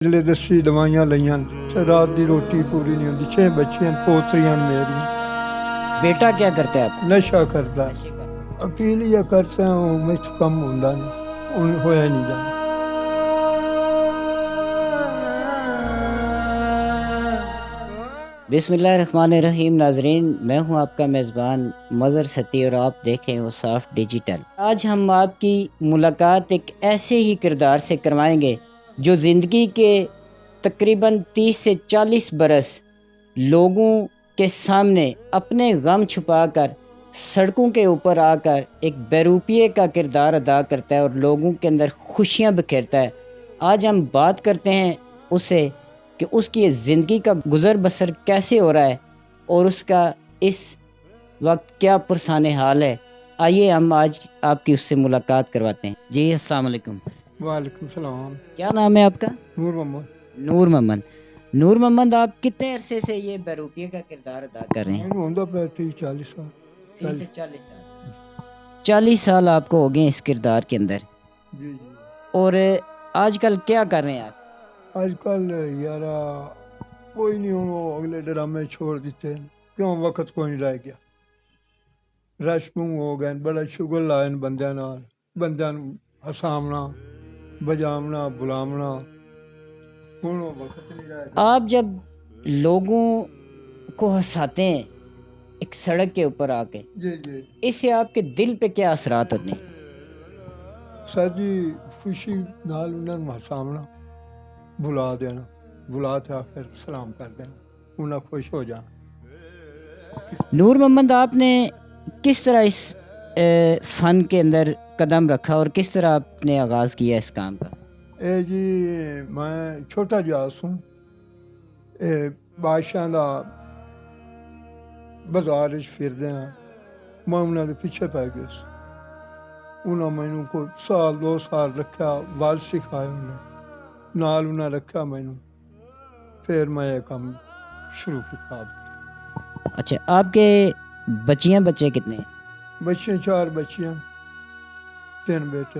جلے دسی دوائیاں لئیاں رات دی روٹی پوری نہیں ہوندی 6 بچیاں پوتریاں میری بیٹا کیا کرتا ہے آپ کا؟ نشہ کردا اپیل یا کرتا ہوں میں کم ہوندا نہیں ان ہویا نہیں جانا۔ بسم اللہ الرحمن الرحیم۔ ناظرین، میں ہوں آپ کا میزبان مظہر ستی اور آپ دیکھ رہے ہیں وصاف ڈیجیٹل۔ آج ہم آپ کی ملاقات ایک ایسے ہی کردار سے کروائیں گے جو زندگی کے تقریباً 30 سے 40 برس لوگوں کے سامنے اپنے غم چھپا کر سڑکوں کے اوپر آ کر ایک بیروپیے کا کردار ادا کرتا ہے اور لوگوں کے اندر خوشیاں بکھیرتا ہے۔ آج ہم بات کرتے ہیں اس سے کہ اس کی زندگی کا گزر بسر کیسے ہو رہا ہے اور اس کا اس وقت کیا پرسان حال ہے۔ آئیے ہم آج آپ کی اس سے ملاقات کرواتے ہیں۔ جی السلام علیکم۔ وعلیکم السلام۔ کیا نام ہے آپ کا؟ نور محمد۔ نور محمد۔ نور محمد، آپ کتنے عرصے سے یہ بیروپیے کا کردار ادا کر رہے ہیں؟ میں ہوندا پہ 30-40 سال۔ 30 سے 40 سال۔ 40 سال آپ کو ہو گئے اس کردار کے اندر۔ جی جی۔ اور آج کل کیا کر رہے ہیں آپ؟ آج کل یارا کوئی نہیں ہوں اگلے ڈرامے چھوڑ دیتے ہیں کیوں وقت کوئی نہیں رہ گیا۔ رش ہو گئے بڑا شغل لائن بندیاں ہسامنا بجامنا بلامنا ہوں وقت نہیں رہ گیا۔ آپ جب لوگوں کو ہنساتے ہیں ایک سڑک کے اوپر آ کے، جی جی، اس سے آپ کے دل پہ کیا اثرات ہوتے ہیں؟ ساری خوشی نال انہاں نوں ہسامنا بلا دینا، بلا کے پھر سلام کر دینا، انہاں خوش ہو جانا۔ نور محمد، آپ نے کس طرح اس فن کے اندر قدم رکھا اور کس طرح آپ نے آغاز کیا اس کام کا؟ اے جی میں چھوٹا جہا سوں، بادشاہ دا بازار وچ پھردے ہاں، میں انہاں دے پیچھے پی گیا سی۔ انہاں مینوں کوئی 1-2 سال رکھیا، ول سکھایا انہاں نال انہاں رکھیا مینوں، پھر میں یہ کام شروع کیتا۔ اچھا، آپ کے بچیاں بچے کتنے ہیں؟ بچیاں 4 بچیاں 3 بیٹے۔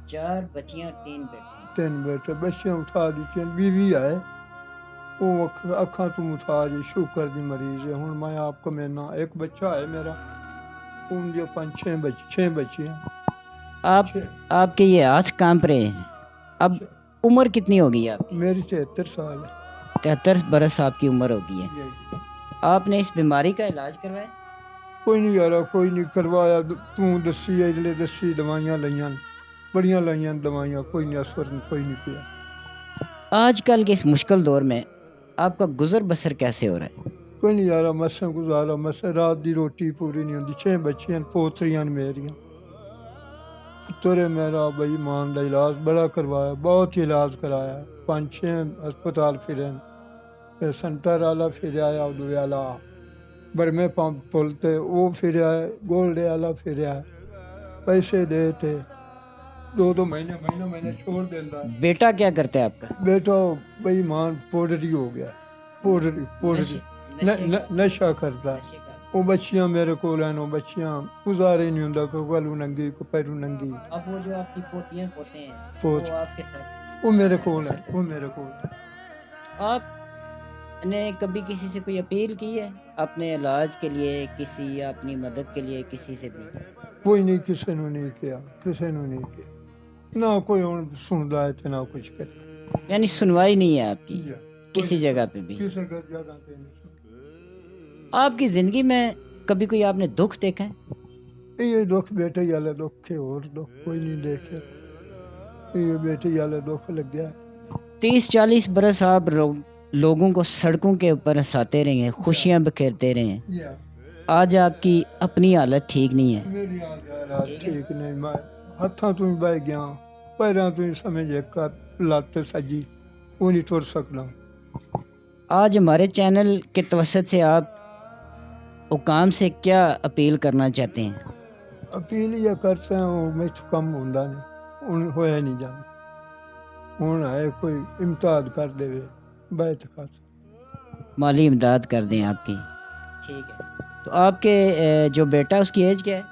4 بچیاں اور 3 بیٹے۔ 3 بیٹے، بچیاں اٹھا دیتی، بیوی ہے وہ اکھاں تو محتاج ہے، شوگر دی مریض ہے۔ ہن میں آپ کو میرا ایک بچہ ہے میرا، ان دی 5-6 بچیاں۔ آپ کے یہ ہاتھ کانپ رہے ہیں۔ اب عمر کتنی ہوگی آپ کی؟ میری 73 سال ہے۔ 73 برس آپ کی عمر ہوگی ہے۔ آپ نے اس بیماری کا علاج کروایا؟ کوئی نہیں یارا، کوئی نہیں کروایا۔ تو دسی اجلے دسی دوائیاں لئیاں بڑیاں لئیاں دوائیاں، کوئی نہیں اثر کوئی نہیں پیا۔ آج کل کے اس مشکل دور میں آپ کا گزر بسر کیسے ہو رہا ہے؟ کوئی نہیں یارا، مساں گزارا، مساں رات دی روٹی پوری نہیں ہوندی 6 بچیاں پوتریاں میریاں۔ پتر میرا بھائی مان دا علاج بڑا کروایا، بہت علاج کرایا، 5-6 ہسپتال پھرے، پھر سنٹر والا پھر آیا، ادھر والا برمے پمپ پھولتے وہ پھر آئے، گولڈے والا پھر آئے، پیسے دے تھے 2 مہینے چھوڑ دینا۔ بیٹا کیا کرتا ہے آپ کا؟ بیٹا بھائی مان پوڈری ہو گیا، پوڈری نشہ کرتا ہے۔ وہ بچیاں میرے کو ہیں، وہ بچیاں گزارے نہیں ہوندا، کوئی گلو ننگی کوئی پیرو ننگی۔ اب وہ جو آپ کی پوتیاں پوتے ہیں پوت وہ آپ کے ساتھ؟ وہ میرے کول ہے، وہ میرے کول ہے۔ آپ نے کبھی کسی سے کوئی اپیل کی ہے اپنے علاج کے لیے، کسی اپنی مدد کے لیے کسی سے بھی؟ کوئی نہیں، کسی نے نہیں کیا، کسی نے نہیں کیا، نہ کوئی سندا ہے تو نہ کچھ کرتا۔ یعنی سنوائی نہیں ہے آپ کی کسی جگہ پہ بھی؟ کسی جگہ پہ نہیں۔ آپ کی زندگی میں کبھی کوئی آپ نے دکھ دیکھا ہے؟ یہ دکھ بیٹے والے دکھ ہے، اور دکھ کوئی نہیں دیکھے۔ یہ بیٹے والے دکھ لگ گیا۔ 30-40 برس آپ لوگوں کو سڑکوں کے اوپر ہنساتے رہے ہیں، خوشیاں بکھیرتے رہے ہیں۔ آج آپ کی اپنی حالت ٹھیک نہیں ہے۔ میری حالت ٹھیک نہیں، میں ہاتھاں تو بہ گیا، پیراں تو سمجھ ایک لت سجی وہ نہیں ٹر سکنا۔ آج ہمارے چینل کے توسط سے آپ حکام سے کیا اپیل کرنا چاہتے ہیں؟ اپیل یہ کرتا ہوں میں کم ہوندا نہیں، ہن ہویا نہیں جانا، ہن ہے کوئی امداد کر دے بیت کر مالی امداد کر دیں آپ کی۔ ٹھیک ہے، تو آپ کے جو بیٹا اس کی ایج کیا ہے؟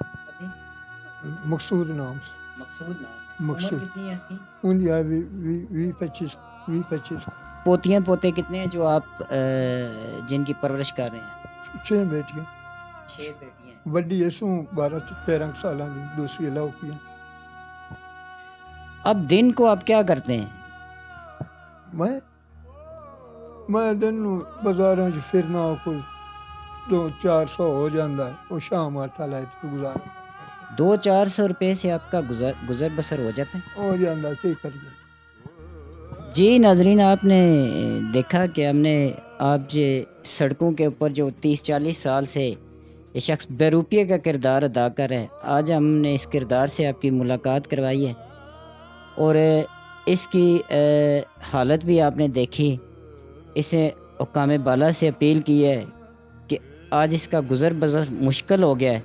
مقصود نام سے۔ مقصود نام مقصود کتنی ہے اس کی؟ ان یا 20-25 پوتیاں پوتے کتنے ہیں جو آپ جن کی پرورش کر رہے ہیں؟ 6 بیٹیاں. 6 بیٹیاں. وڈی اسوں 12-13 سالاں دی, دوسری لو کی. اب دن کو آپ کیا کرتے ہیں؟ میں دن نوں بازاراں وچ پھرنا, کوئی 200-400 ہو جاندا ہے, وہ شام 8 لائے تو گزارا 200-400 روپے سے آپ کا گزر بسر ہو جاتا ہے؟ ہو جاندا, کی کریے. جی ناظرین, آپ نے دیکھا کہ ہم نے آپ جو سڑکوں کے اوپر جو 30-40 سال سے یہ شخص بے روپیے کا کردار ادا کر رہا ہے, آج ہم نے اس کردار سے آپ کی ملاقات کروائی ہے اور اس کی حالت بھی آپ نے دیکھی. اسے حکام بالا سے اپیل کی ہے کہ آج اس کا گزر بسر مشکل ہو گیا ہے,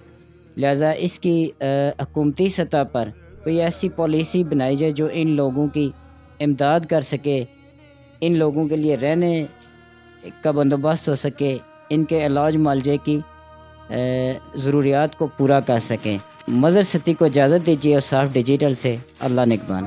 لہٰذا اس کی حکومتی سطح پر کوئی ایسی پالیسی بنائی جائے جو ان لوگوں کی امداد کر سکے, ان لوگوں کے لیے رہنے کا بندوبست ہو سکے, ان کے علاج معالجے کی ضروریات کو پورا کر سکیں. مظہر ستی کو اجازت دیجیے اور صاف ڈیجیٹل سے اللہ نگہبان.